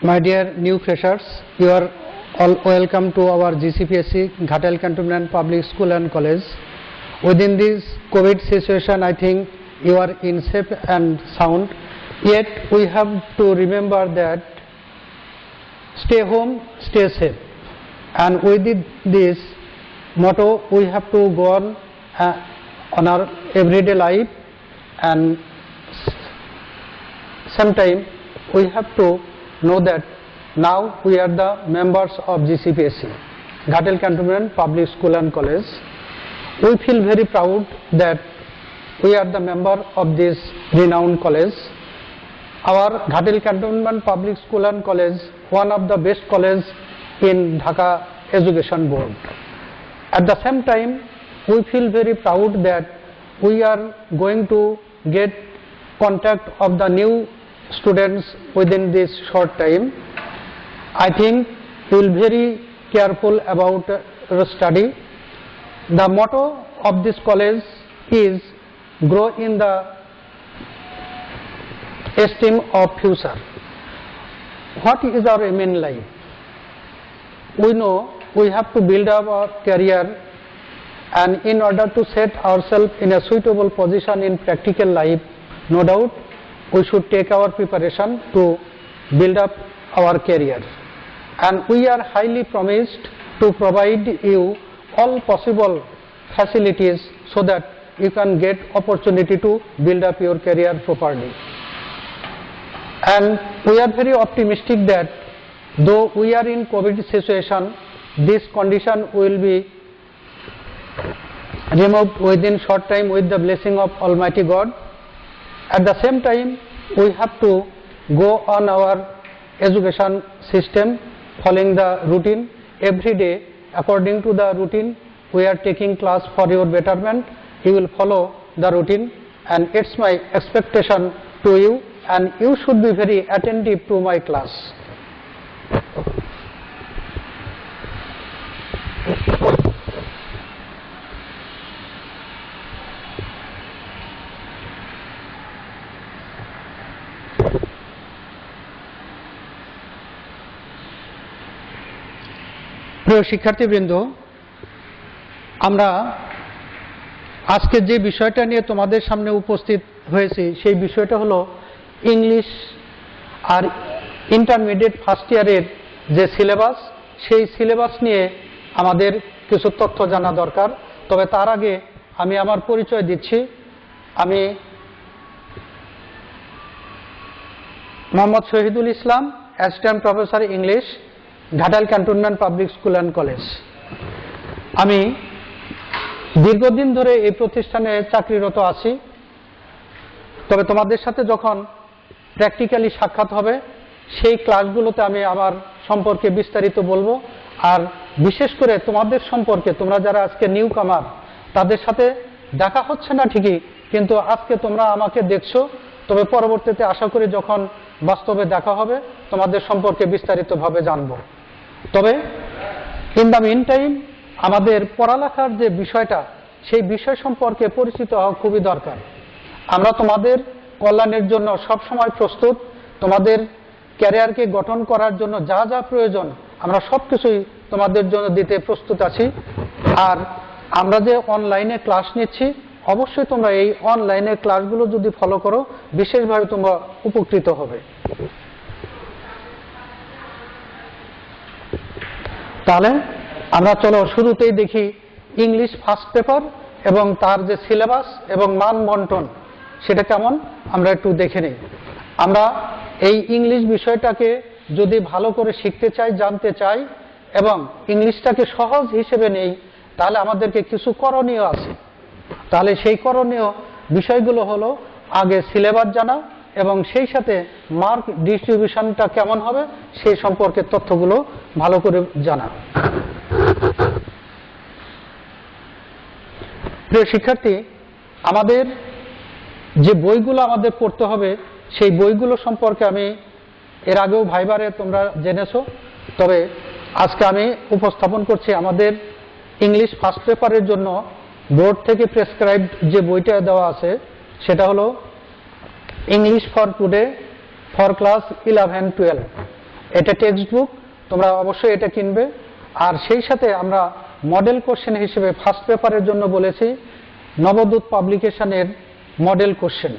My dear new freshers, you are all welcome to our GCPSC Ghatal Cantonment Public School and College. Within this COVID situation, I think you are in safe and sound. Yet we have to remember that stay home, stay safe. And with this motto, we have to go on our everyday life, and sometime we have to know that now we are the members of GCPSC, Ghatal Cantonment Public School and College. We feel very proud that we are the member of this renowned college. Our Ghatal Cantonment Public School and College, one of the best colleges in Dhaka Education Board. At the same time, we feel very proud that we are going to get contact of the new students within this short time. I think you will be very careful about your study. The motto of this college is grow in the esteem of future. What is our aim in life? We know we have to build up our career, and in order to set ourselves in a suitable position in practical life, no doubt we should take our preparation to build up our career. And we are highly promised to provide you all possible facilities so that you can get opportunity to build up your career properly. And we are very optimistic that though we are in COVID situation, this condition will be removed within short time with the blessing of Almighty God. At the same time, we have to go on our education system following the routine. Every day, according to the routine, we are taking class for your betterment. You will follow the routine, and it's my expectation to you, and you should be very attentive to my class. প্রিয় শিক্ষার্থীবৃন্দ, আমরা আজকে যে বিষয়টা নিয়ে তোমাদের সামনে উপস্থিত হয়েছি সেই বিষয়টা হলো ইংলিশ আর ইন্টারমিডিয়েট ফার্স্ট ইয়ারের যে সিলেবাস, সেই সিলেবাস নিয়ে আমাদের কিছু তথ্য জানা দরকার। তবে তার আগে আমি আমার পরিচয় দিচ্ছি। আমি Mohammad Shahidul Islam, assistant professor English, Ghatal cantonment public school and college. আমি দীর্ঘদিন ধরে এই প্রতিষ্ঠানে চাকরিরত আছি। তবে তোমাদের সাথে যখন প্র্যাকটিক্যালি সাক্ষাৎ হবে সেই ক্লাসগুলোতে আমি আমার সম্পর্কে বিস্তারিত বলবো। আর বিশেষ করে তোমাদের সম্পর্কে, তোমরা যারা আজকে নিউ কামার, তাদের সাথে দেখা হচ্ছে না ঠিকই, কিন্তু আজকে তোমরা আমাকে দেখছো, তবে পরবর্তীতে আশা করি যখন বাস্তবে দেখা হবে তোমাদের সম্পর্কে বিস্তারিতভাবে জানবো। তবে ইন দ্য মিন টাইম আমাদের পড়ালেখার যে বিষয়টা, সেই বিষয় সম্পর্কে পরিচিত হওয়া খুবই দরকার। আমরা তোমাদের কল্যাণের জন্য সবসময় প্রস্তুত। তোমাদের ক্যারিয়ারকে গঠন করার জন্য যা যা প্রয়োজন আমরা সব কিছুই তোমাদের জন্য দিতে প্রস্তুত আছি। আর আমরা যে অনলাইনে ক্লাস নিচ্ছি, অবশ্যই তোমরা এই অনলাইনের ক্লাসগুলো যদি ফলো করো, বিশেষভাবে তোমরা উপকৃত হবে। তাহলে আমরা চলো শুরুতেই দেখি ইংলিশ ফার্স্ট পেপার এবং তার যে সিলেবাস এবং মান বন্টন সেটা কেমন আমরা একটু দেখে নিই। আমরা এই ইংলিশ বিষয়টাকে যদি ভালো করে শিখতে চাই, জানতে চাই এবং ইংলিশটাকে সহজ হিসেবে নেই, তাহলে আমাদেরকে কিছু করণীয় আছে। তাহলে সেই করণীয় বিষয়গুলো হলো আগে সিলেবাস জানা এবং সেই সাথে মার্ক ডিস্ট্রিবিউশনটা কেমন হবে সেই সম্পর্কে তথ্যগুলো ভালো করে জানা। প্রিয় শিক্ষার্থী, আমাদের যে বইগুলো আমাদের পড়তে হবে সেই বইগুলো সম্পর্কে আমি এর আগেও ভাইবারে তোমরা জেনেছো। তবে আজকে আমি উপস্থাপন করছি আমাদের ইংলিশ ফার্স্ট পেপারের জন্য বোর্ড থেকে প্রেসক্রাইবড যে বইটা দেওয়া আছে সেটা হলো English for today for class 11-12। এটা টেক্সট বুক, তোমরা অবশ্যই এটা কিনবে। আর সেই সাথে আমরা মডেল কোশ্চেন হিসেবে ফার্স্ট পেপারের জন্য বলেছি নবদূত পাবলিকেশনের মডেল কোশ্চেন।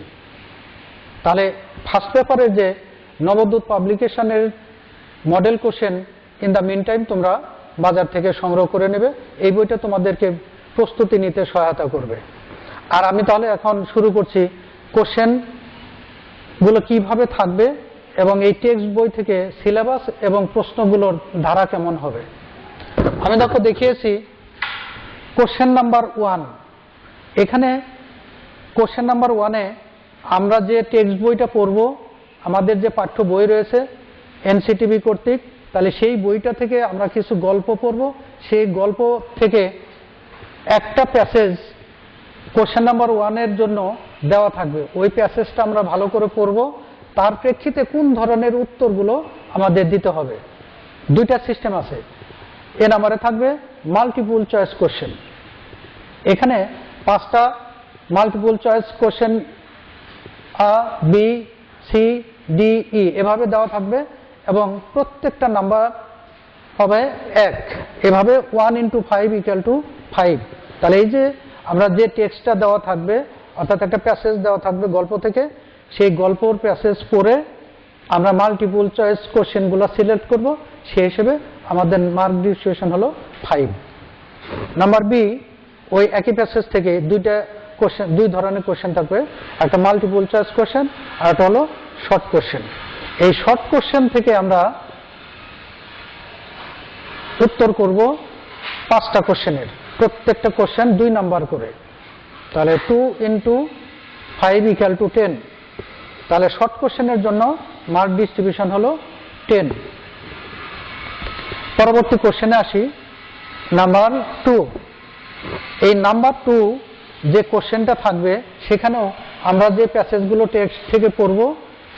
তাহলে ফার্স্ট পেপারের যে নবদূত পাবলিকেশনের model question in the mean time তোমরা বাজার থেকে সংগ্রহ করে নেবে। এই বইটা তোমাদেরকে প্রস্তুতি নিতে সহায়তা করবে। আর আমি তাহলে এখন শুরু করছি কোশ্চেনগুলো কিভাবে থাকবে এবং এই টেক্সট বই থেকে সিলেবাস এবং প্রশ্নগুলোর ধারা কেমন হবে। আমি দেখো দেখিয়েছি কোশ্চেন নাম্বার 1। এখানে কোশ্চেন নাম্বার 1-এ আমরা যে টেক্সট বইটা পড়ব, আমাদের যে পাঠ্য বই রয়েছে এনসিটিভি কর্তৃক, তাহলে সেই বইটা থেকে আমরা কিছু গল্প পড়ব। সেই গল্প থেকে একটা প্যাসেজ কোশ্চেন নাম্বার 1-এর জন্য দেওয়া থাকবে। ওই প্যাসেজটা আমরা ভালো করে পড়ব, তার প্রেক্ষিতে কোন ধরনের উত্তরগুলো আমাদের দিতে হবে। দুইটা সিস্টেম আছে। এ নাম্বারে থাকবে মাল্টিপল চয়েস কোশ্চেন। এখানে 5টা মাল্টিপল চয়েস কোশ্চেন আ, বি, সি, ডি, ই এভাবে দেওয়া থাকবে এবং প্রত্যেকটা নাম্বার হবে 1। এভাবে 1 × 5 = 5। তাহলে এই যে আমরা যে টেক্সটটা দেওয়া থাকবে, অর্থাৎ একটা প্যাসেজ দেওয়া থাকবে গল্প থেকে, সেই গল্পর প্যাসেজ পড়ে আমরা মাল্টিপল চয়েস কোশ্চেনগুলো সিলেক্ট করব। সেই হিসেবে আমাদের মার্ক ডিস্ট্রিবিউশন হলো 5। নাম্বার বি, ওই একই প্যাসেজ থেকে দুই ধরনের কোশ্চেন থাকবে, একটা মাল্টিপল চয়েস কোশ্চেন আর একটা হলো শর্ট কোশ্চেন। এই শর্ট কোশ্চেন থেকে আমরা উত্তর করব 5টা কোশ্চেনের, প্রত্যেকটা কোশ্চেন 2 নাম্বার করে। তাহলে 2 × 5 = 10। তাহলে শর্ট কোশ্চেনের জন্য মার্ক ডিস্ট্রিবিউশন হলো 10। পরবর্তী কোশ্চেনে আসি, নাম্বার 2। এই নাম্বার 2 যে কোশ্চেনটা থাকবে সেখানেও আমরা যে প্যাসেজগুলো টেক্সট থেকে পড়ব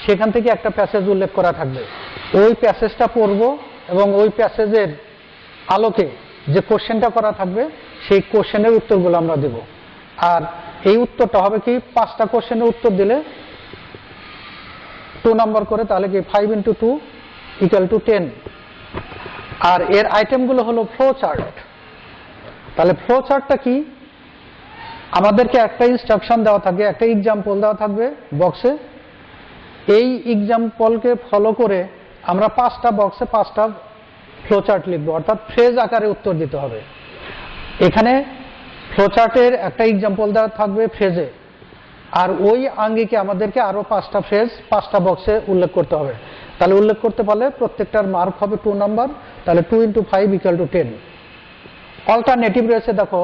সেখান থেকে একটা প্যাসেজ উল্লেখ করা থাকবে। ওই প্যাসেজটা পড়ব এবং ওই প্যাসেজের আলোকে যে কোশ্চেনটা করা থাকবে সেই কোশ্চেনের উত্তরগুলো আমরা দেব। আর এই উত্তরটা হবে কি, 5টা কোশ্চেনের উত্তর দিলে 2 নাম্বার করে, তাহলে কি 5 × 2 = 10। আর এর আইটেমগুলো হলো ফ্লো চার্ট। তাহলে ফ্লো চার্টটা কি, আমাদেরকে একটা ইনস্ট্রাকশন দেওয়া থাকবে, একটা এক্সাম্পল দেওয়া থাকবে বক্সে। এই এক্সাম্পলকে ফলো করে আমরা 5টা বক্সে 5টা ফ্লো চার্ট লিখবো, অর্থাৎ ফ্রেজ আকারে উত্তর দিতে হবে। এখানে ফ্লো চার্টের একটা এক্সাম্পল দেওয়া থাকবে ফ্রেজে, আর ওই আঙ্গিকে আমাদেরকে আরো 5টা ফ্রেজ 5টা বক্সে উল্লেখ করতে হবে। তাহলে উল্লেখ করতে পারলে প্রত্যেকটার মার্ক হবে 2 নাম্বার। তাহলে 2 × 5 = 10। অল্টারনেটিভ রয়েছে, দেখো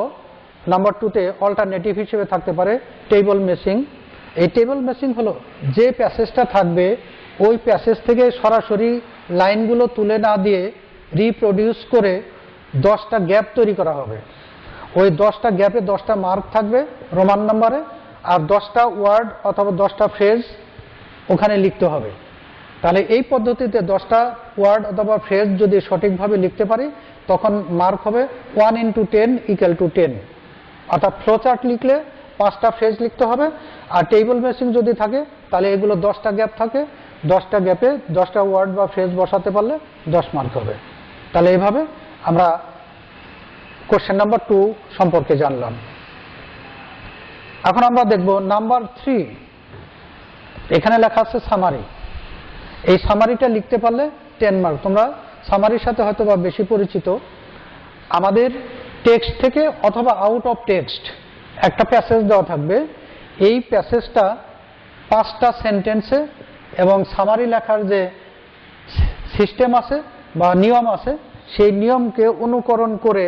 নাম্বার 2-তে অল্টারনেটিভ হিসেবে থাকতে পারে টেবল মেসিং। এই টেবল মেসিং হলো যে প্যাসেজটা থাকবে ওই প্যাসেজ থেকে সরাসরি লাইনগুলো তুলে না দিয়ে রিপ্রডিউস করে 10টা গ্যাপ তৈরি করা হবে। ওই 10টা গ্যাপে 10টা মার্ক থাকবে রোমান নাম্বারে, আর 10টা ওয়ার্ড অথবা 10টা ফ্রেজ ওখানে লিখতে হবে। তাহলে এই পদ্ধতিতে 10টা ওয়ার্ড অথবা ফ্রেজ যদি সঠিকভাবে লিখতে পারি তখন মার্ক হবে 1 × 10 = 10। অর্থাৎ ফ্লো চার্ট লিখলে 5টা ফ্রেজ লিখতে হবে, আর টেবল মেসিং যদি থাকে তাহলে এগুলো 10টা গ্যাপ থাকে, 10টা গ্যাপে 10টা ওয়ার্ড বা ফ্রেজ বসাতে পারলে 10 মার্ক হবে। তাহলে এইভাবে আমরা কোশ্চেন নাম্বার 2 সম্পর্কে জানলাম। এখন আমরা দেখব নাম্বার 3। এখানে লেখা আছে সামারি। এই সামারিটা লিখতে পারলে 10 মার্ক। তোমরা সামারির সাথে হয়তো বা বেশি পরিচিত। আমাদের টেক্সট থেকে অথবা আউট অফ টেক্সট একটা প্যাসেজ দেওয়া থাকবে। এই প্যাসেজটা 5টা সেন্টেন্সে, এবং সামারি লেখার যে সিস্টেম আছে বা নিয়ম আছে সেই নিয়মকে অনুকরণ করে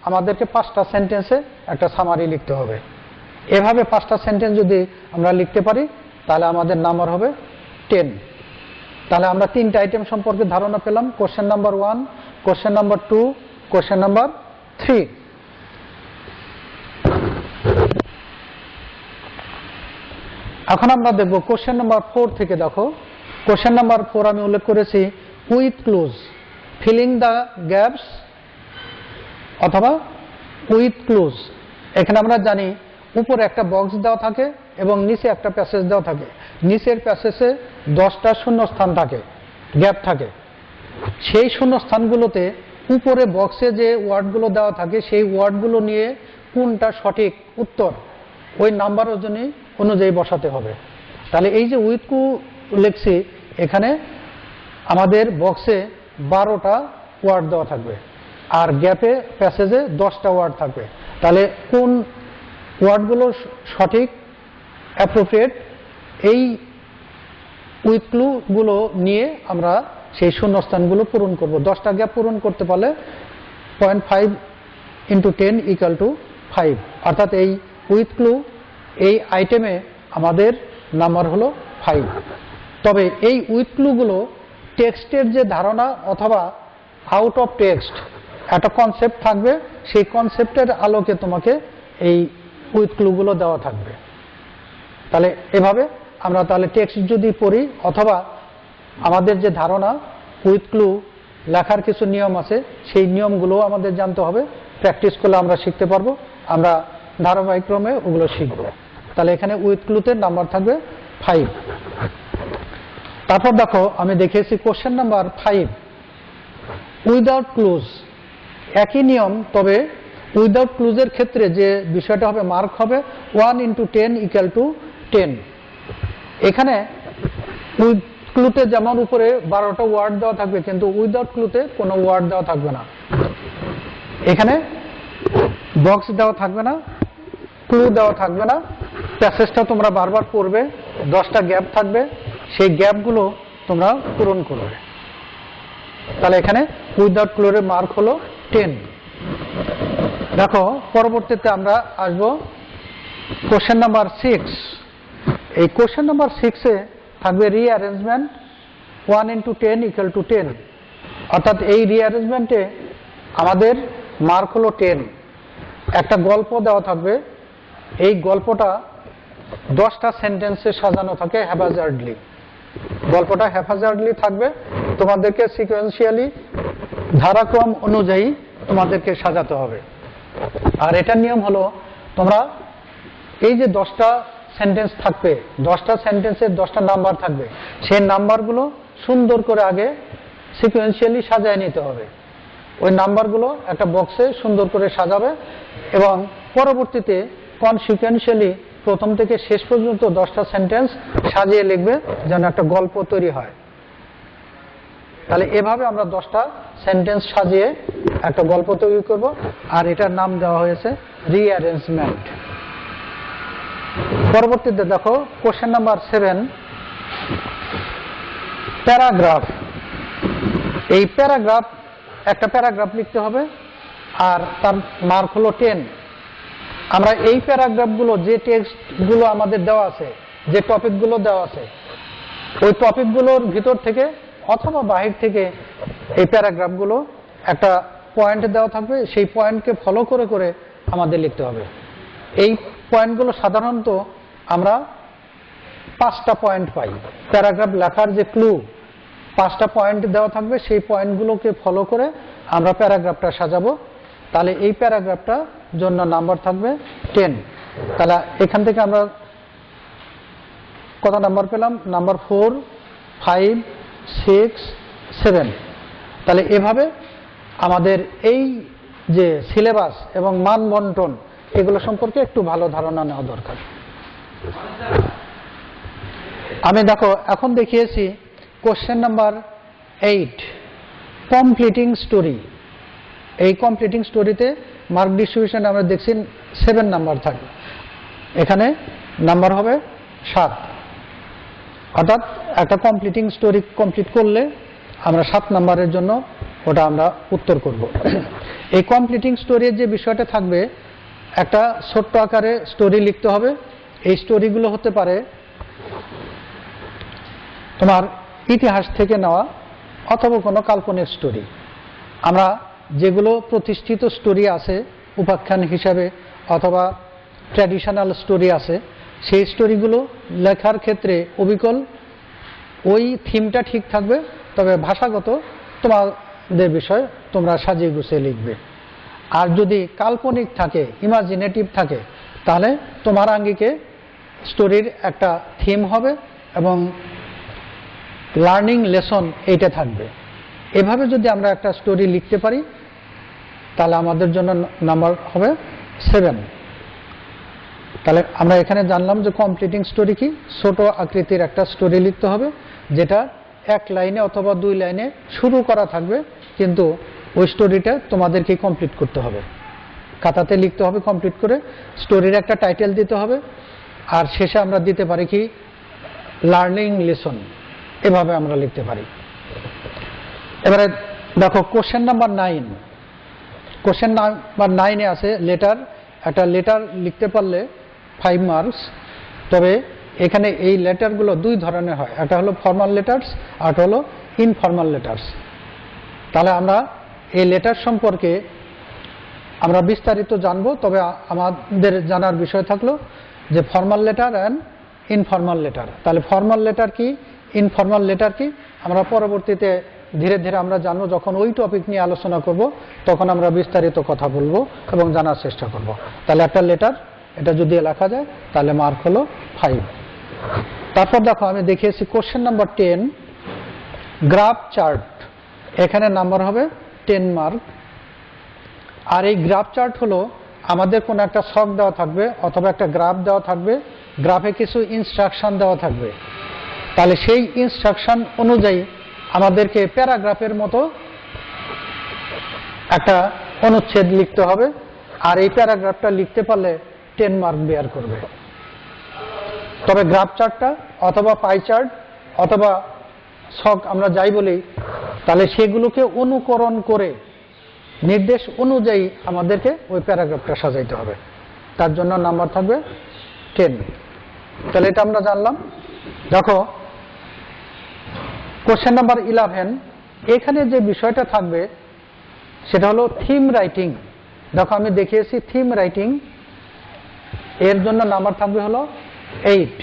আমাদেরকে 5টা সেন্টেন্সে একটা সামারি লিখতে হবে। এভাবে 5টা সেন্টেন্স যদি আমরা লিখতে পারি তাহলে আমাদের নাম্বার হবে 10। তাহলে আমরা 3টা আইটেম সম্পর্কে ধারণা পেলাম, question number 1, question number 2, question number 3। এখন আমরা দেখব কোশ্চেন নাম্বার 4 থেকে। দেখো কোশ্চেন নাম্বার 4 আমি উল্লেখ করেছি with clues, filling the gaps অথবা উইথ ক্লুজ। এখানে আমরা জানি উপরে একটা বক্স দেওয়া থাকে এবং নিচে একটা প্যাসেজ দেওয়া থাকে। নিচের প্যাসেজে 10টা শূন্যস্থান থাকে, গ্যাপ থাকে, সেই শূন্যস্থানগুলোতে উপরে বক্সে যে ওয়ার্ডগুলো দেওয়া থাকে সেই ওয়ার্ডগুলো নিয়ে কোনটা সঠিক উত্তর ওই নাম্বার অনুযায়ী বসাতে হবে। তাহলে এই যে উইথ ক্লু লিখছি, এখানে আমাদের বক্সে 12টা ওয়ার্ড দেওয়া থাকবে আর গ্যাপে প্যাসেজে 10টা ওয়ার্ড থাকবে। তাহলে কোন ওয়ার্ডগুলো সঠিক অ্যাপ্রোপ্রিয়েট এই উইথ ক্লুগুলো নিয়ে আমরা সেই শূন্যস্থানগুলো পূরণ করব। 10টা গ্যাপ পূরণ করতে পারলে 0.5 × 10 = 5, অর্থাৎ এই উইথ ক্লু এই আইটেমে আমাদের নাম্বার হলো 5। তবে এই উইথ ক্লুগুলো টেক্সটের যে ধারণা অথবা আউট অফ টেক্সট একটা কনসেপ্ট থাকবে, সেই কনসেপ্টের আলোকে তোমাকে এই উইথ ক্লুগুলো দেওয়া থাকবে। তাহলে এভাবে আমরা তাহলে টেক্সট যদি পড়ি অথবা আমাদের যে ধারণা উইথ ক্লু লেখার কিছু নিয়ম আছে, সেই নিয়মগুলো আমাদের জানতে হবে। প্র্যাকটিস করলে আমরা শিখতে পারবো, আমরা ধারাবাহিকক্রমে ওগুলো শিখব। তাহলে এখানে উইথ ক্লুতে নাম্বার থাকবে 5। তারপর দেখো আমি দেখিয়েছি কোশ্চেন নাম্বার 5 উইদাউট ক্লুজ। একই নিয়ম, তবে উইদাউট ক্লুজের ক্ষেত্রে যে বিষয়টা হবে মার্ক হবে 1 × 10 = 10। এখানে উইথ ক্লুতে যেমন উপরে 12টা ওয়ার্ড দেওয়া থাকবে, কিন্তু উইদাউট ক্লুতে কোনো ওয়ার্ড দেওয়া থাকবে না। এখানে বক্স দেওয়া থাকবে না, ক্লু দেওয়া থাকবে না, প্যাসেজটা তোমরা বারবার পড়বে, 10টা গ্যাপ থাকবে, সেই গ্যাপগুলো তোমরা পূরণ করবে। তাহলে এখানে উইদাউট ক্লুর মার্ক হলো 10। দেখো পরবর্তীতে আমরা আসবো কোশ্চেন নাম্বার 6। এই কোশ্চেন নাম্বার 6-এ থাকবে রিঅ্যারেঞ্জমেন্ট 1 × 10 = 10, অর্থাৎ এই রিঅ্যারেঞ্জমেন্টে আমাদের মার্ক হলো 10। একটা গল্প দেওয়া থাকবে, এই গল্পটা 10টা সেন্টেন্সে সাজানো থাকে হ্যাপাজার্ডলি। গল্পটা হ্যাপাজার্ডলি থাকবে, তোমাদেরকে সিকোয়েন্সিয়ালি ধারাক্রম অনুযায়ী তোমাদেরকে সাজাতে হবে। আর এটার নিয়ম হলো তোমরা এই যে 10টা সেন্টেন্স থাকবে, 10টা সেন্টেন্সের 10টা নাম্বার থাকবে, সেই নাম্বারগুলো সুন্দর করে আগে সিকোয়েন্সিয়ালি সাজায় নিতে হবে। ওই নাম্বারগুলো একটা বক্সে সুন্দর করে সাজাবে এবং পরবর্তীতে কনসিকুয়েন্সিয়ালি প্রথম থেকে শেষ পর্যন্ত 10টা সেন্টেন্স সাজিয়ে লিখবে, যেন একটা গল্প তৈরি হয়। তাহলে এভাবে আমরা 10টা সেন্টেন্স সাজিয়ে একটা গল্প তৈরি করব, আর এটার নাম দেওয়া হয়েছে রিঅ্যারেঞ্জমেন্ট। পরবর্তীতে দেখো কোশ্চেন নাম্বার 7 প্যারাগ্রাফ। এই প্যারাগ্রাফ, একটা প্যারাগ্রাফ লিখতে হবে আর তার মার্ক হলো 10। আমরা এই প্যারাগ্রাফগুলো, যে টেক্সটগুলো আমাদের দেওয়া আছে, যে টপিকগুলো দেওয়া আছে, ওই টপিকগুলোর ভিতর থেকে অথবা বাহির থেকে এই প্যারাগ্রাফগুলো একটা পয়েন্ট দেওয়া থাকবে, সেই পয়েন্টকে ফলো করে করে আমাদের লিখতে হবে। এই পয়েন্টগুলো সাধারণত আমরা 5টা পয়েন্ট পাই। প্যারাগ্রাফ লেখার যে ক্লু 5টা পয়েন্ট দেওয়া থাকবে, সেই পয়েন্টগুলোকে ফলো করে আমরা প্যারাগ্রাফটা সাজাবো। তাহলে এই প্যারাগ্রাফটার জন্য নাম্বার থাকবে 10। তাহলে এখান থেকে আমরা কত নাম্বার পেলাম? নাম্বার 4, 5, 6, 7। তাহলে এভাবে আমাদের এই যে সিলেবাস এবং মান বন্টন, এগুলো সম্পর্কে একটু ভালো ধারণা নেওয়া দরকার। আমি দেখো এখন দেখিয়েছি কোশ্চেন নাম্বার 8 কমপ্লিটিং স্টোরি। এই কমপ্লিটিং স্টোরিতে মার্ক ডিস্ট্রিবিউশন আমরা দেখছি 7 নাম্বার থাকবে, এখানে নাম্বার হবে 7। অর্থাৎ একটা কমপ্লিটিং স্টোরি কমপ্লিট করলে আমরা 7 নাম্বারের জন্য ওটা আমরা উত্তর করব। এই কমপ্লিটিং স্টোরির যে বিষয়টা থাকবে, একটা ছোট্ট আকারে স্টোরি লিখতে হবে। এই স্টোরিগুলো হতে পারে তোমার ইতিহাস থেকে নেওয়া অথবা কোনো কাল্পনিক স্টোরি। আমরা যেগুলো প্রতিষ্ঠিত স্টোরি আছে উপাখ্যান হিসাবে অথবা ট্র্যাডিশনাল স্টোরি আছে, সেই স্টোরিগুলো লেখার ক্ষেত্রে অবিকল ওই থিমটা ঠিক থাকবে, তবে ভাষাগত তোমাদের বিষয় তোমরা সাজিয়ে গুছিয়ে লিখবে। আর যদি কাল্পনিক থাকে, ইমাজিনেটিভ থাকে, তাহলে তোমার আঙ্গিকে স্টোরির একটা থিম হবে এবং লার্নিং লেসন এইটা থাকবে। এভাবে যদি আমরা একটা স্টোরি লিখতে পারি তাহলে আমাদের জন্য নাম্বার হবে 7। তাহলে আমরা এখানে জানলাম যে কমপ্লিটিং স্টোরি কি, ছোট আকৃতির একটা স্টোরি লিখতে হবে যেটা এক লাইনে অথবা 2 লাইনে শুরু করা থাকবে, কিন্তু ওই স্টোরিটা তোমাদেরকে কমপ্লিট করতে হবে, খাতাতে লিখতে হবে কমপ্লিট করে। স্টোরির একটা টাইটেল দিতে হবে, আর শেষে আমরা দিতে পারি কি লার্নিং লেসন, এভাবে আমরা লিখতে পারি। এবারে দেখো কোশ্চেন নাম্বার 9। কোশ্চেন নাম্বার 9-এ আছে লেটার। একটা লেটার লিখতে পারলে 5 মার্কস। তবে এখানে এই লেটারগুলো 2 ধরনের হয়, একটা হলো ফর্মাল লেটার্স আর হলো ইনফর্মাল লেটার্স। তাহলে আমরা এই লেটার সম্পর্কে আমরা বিস্তারিত জানবো, তবে আমাদের জানার বিষয় থাকলো যে formal letter and informal letter. তাহলে ফর্মাল লেটার কি, ইনফর্মাল লেটার কি, আমরা পরবর্তীতে ধীরে ধীরে আমরা জানবো। যখন ওই টপিক নিয়ে আলোচনা করব তখন আমরা বিস্তারিত কথা বলবো এবং জানার চেষ্টা করব। তাহলে একটা লেটার, এটা যদি লেখা যায় তাহলে মার্ক হলো 5। তারপর দেখো আমি দেখিয়েছি কোশ্চেন নাম্বার 10 গ্রাফ চার্ট, এখানে নাম্বার হবে 10 মার্ক। আর এই গ্রাফ চার্ট হলো আমাদের কোনো একটা ছক দেওয়া থাকবে অথবা একটা গ্রাফ দেওয়া থাকবে, গ্রাফে কিছু ইনস্ট্রাকশন দেওয়া থাকবে। তাহলে সেই ইনস্ট্রাকশন অনুযায়ী আমাদেরকে প্যারাগ্রাফের মতো একটা অনুচ্ছেদ লিখতে হবে, আর এই প্যারাগ্রাফটা লিখতে পারলে 10 মার্ক বেয়ার করবে। তবে গ্রাফ চার্টটা অথবা পাই চার্ট অথবা ছক আমরা যাই বলি, তাহলে সেগুলোকে অনুকরণ করে নির্দেশ অনুযায়ী আমাদেরকে ওই প্যারাগ্রাফটা সাজাইতে হবে, তার জন্য নাম্বার থাকবে 10। তাহলে এটা আমরা জানলাম। দেখো কোশ্চেন নাম্বার 11, এখানে যে বিষয়টা থাকবে সেটা হলো থিম রাইটিং। দেখো আমি দেখিয়েছি থিম রাইটিং, এর জন্য নাম্বার থাকবে হলো 8।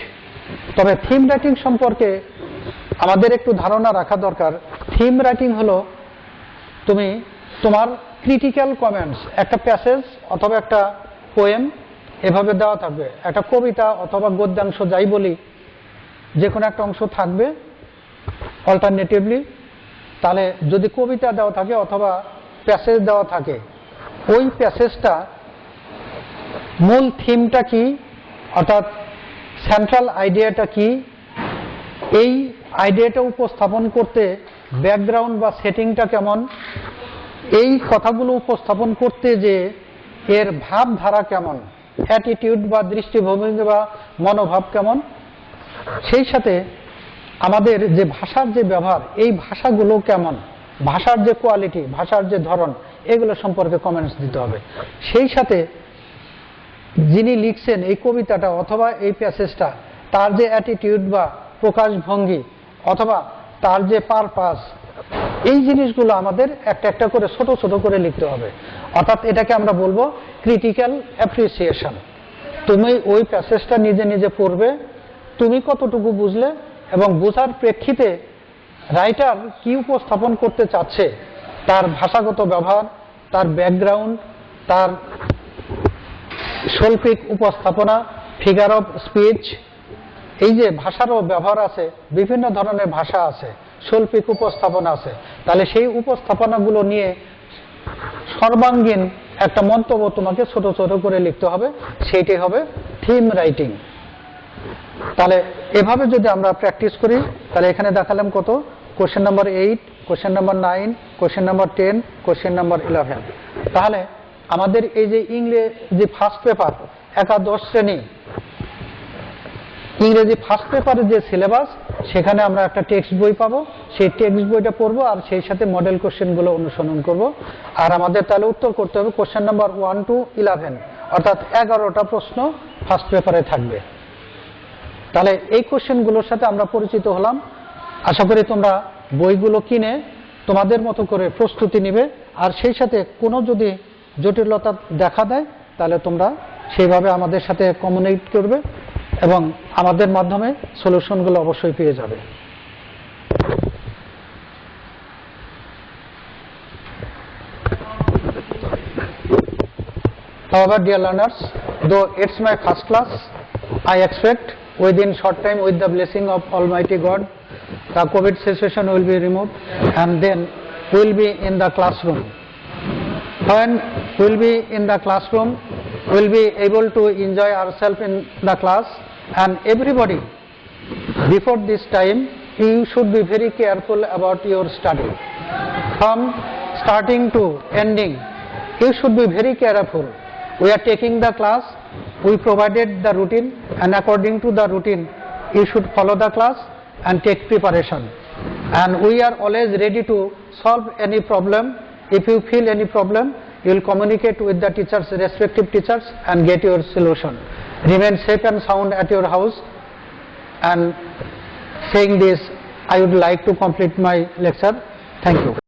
তবে থিম রাইটিং সম্পর্কে আমাদের একটু ধারণা রাখা দরকার। থিম রাইটিং হলো তুমি তোমার ক্রিটিক্যাল কমেন্টস, একটা প্যাসেজ অথবা একটা পোয়েম এভাবে দেওয়া থাকবে, একটা কবিতা অথবা গদ্যাংশ যাই বলি, যে কোনো একটা অংশ থাকবে অল্টারনেটিভলি। তাহলে যদি কবিতা দেওয়া থাকে অথবা প্যাসেজ দেওয়া থাকে, ওই প্যাসেজটা মূল থিমটা কি, অর্থাৎ সেন্ট্রাল আইডিয়াটা কি, এই আইডিয়াটা উপস্থাপন করতে ব্যাকগ্রাউন্ড বা সেটিংটা কেমন, এই কথাগুলো উপস্থাপন করতে যে এর ভাবধারা কেমন, অ্যাটিটিউড বা দৃষ্টিভঙ্গি বা মনোভাব কেমন, সেই সাথে আমাদের যে ভাষার যে ব্যবহার, এই ভাষাগুলো কেমন, ভাষার যে কোয়ালিটি, ভাষার যে ধরন, এগুলো সম্পর্কে কমেন্টস দিতে হবে। সেই সাথে যিনি লিখছেন এই কবিতাটা অথবা এই প্যাসেজটা, তার যে অ্যাটিটিউড বা প্রকাশভঙ্গি অথবা তার যে পারপাস, এই জিনিসগুলো আমাদের একটা একটা করে ছোট ছোট করে লিখতে হবে। অর্থাৎ এটাকে আমরা বলবো ক্রিটিক্যাল অ্যাপ্রিসিয়েশন। তুমি ওই প্যাসেজটা নিজে নিজে পড়বে, তুমি কতটুকু বুঝলে এবং বোঝার প্রেক্ষিতে রাইটার কি উপস্থাপন করতে চাচ্ছে, তার ভাষাগত ব্যবহার, তার ব্যাকগ্রাউন্ড, তার শৈল্পিক উপস্থাপনা, ফিগার অফ স্পিচ, এই যে ভাষারও ব্যবহার আছে, বিভিন্ন ধরনের ভাষা আছে, শৈল্পিক উপস্থাপনা আছে। তাহলে সেই উপস্থাপনাগুলো নিয়ে সর্বাঙ্গীন একটা মন্তব্য তোমাকে ছোট ছোট করে লিখতে হবে, সেইটাই হবে থিম রাইটিং। তাহলে এভাবে যদি আমরা প্র্যাকটিস করি, তাহলে এখানে দেখালাম কত, question number 8, question number 9, question number 10, question number 11। তাহলে আমাদের এই যে ইংরেজি ফার্স্ট পেপার একাদশ শ্রেণী ইংরেজি ফার্স্ট পেপারের যে সিলেবাস, সেখানে আমরা একটা টেক্সট বই পাবো, সেই টেক্সট বইটা পড়বো আর সেই সাথে মডেল কোশ্চেনগুলো অনুসরণ করব। আর আমাদের তাহলে উত্তর করতে হবে কোশ্চেন নাম্বার 1 to 11, অর্থাৎ 11টা প্রশ্ন ফার্স্ট পেপারে থাকবে। তাহলে এই কোশ্চেনগুলোর সাথে আমরা পরিচিত হলাম। আশা করি তোমরা বইগুলো কিনে তোমাদের মতো করে প্রস্তুতি নিবে, আর সেই সাথে কোনো যদি জটিলতা দেখা দেয় তাহলে তোমরা সেইভাবে আমাদের সাথে কমিউনিকেট করবে এবং আমাদের মাধ্যমে সলিউশনগুলো অবশ্যই পেয়ে যাবে। However, dear learners, though it's my first class, I expect within short time, with the blessing of Almighty God, the COVID situation will be removed, and then will be in the classroom. When we'll be in the classroom, we'll be able to enjoy ourselves in the class, and everybody before this time you should be very careful about your study. From starting to ending, you should be very careful. We are taking the class, we provided the routine, and according to the routine you should follow the class and take preparation. And we are always ready to solve any problem. If you feel any problem, you will communicate with the teachers, respective teachers, and get your solution. Remain safe and sound at your house. And saying this, I would like to complete my lecture. Thank you.